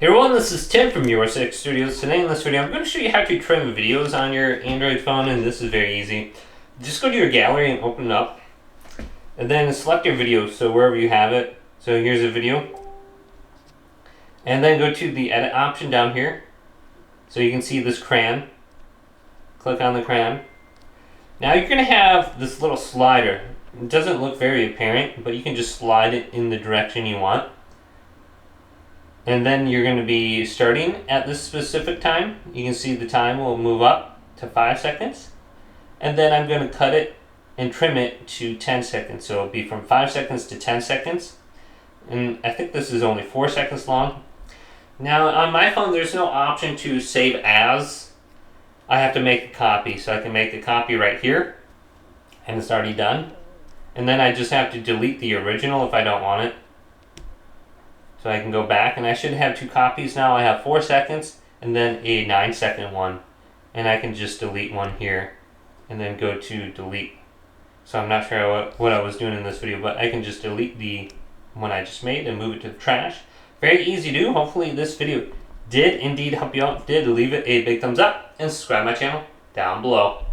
Hey everyone, this is Tim from YourSix Studios. Today in this video, I'm going to show you how to trim videos on your Android phone, and this is very easy. Just go to your gallery and open it up, and then select your video, so wherever you have it. So here's a video. And then go to the edit option down here, so you can see this crayon. Click on the crayon. Now you're going to have this little slider. It doesn't look very apparent, but you can just slide it in the direction you want. And then you're going to be starting at this specific time. You can see the time will move up to 5 seconds. And then I'm going to cut it and trim it to 10 seconds. So it'll be from 5 seconds to 10 seconds. And I think this is only 4 seconds long. Now on my phone there's no option to save as. I have to make a copy. So I can make a copy right here. And it's already done. And then I just have to delete the original if I don't want it. So I can go back, and I should have 2 copies now. I have 4 seconds and then a 9-second one. And I can just delete one here and then go to delete. So I'm not sure what I was doing in this video, but I can just delete the one I just made and move it to the trash. Very easy to do. Hopefully this video did indeed help you out. Did leave it a big thumbs up and subscribe to my channel down below.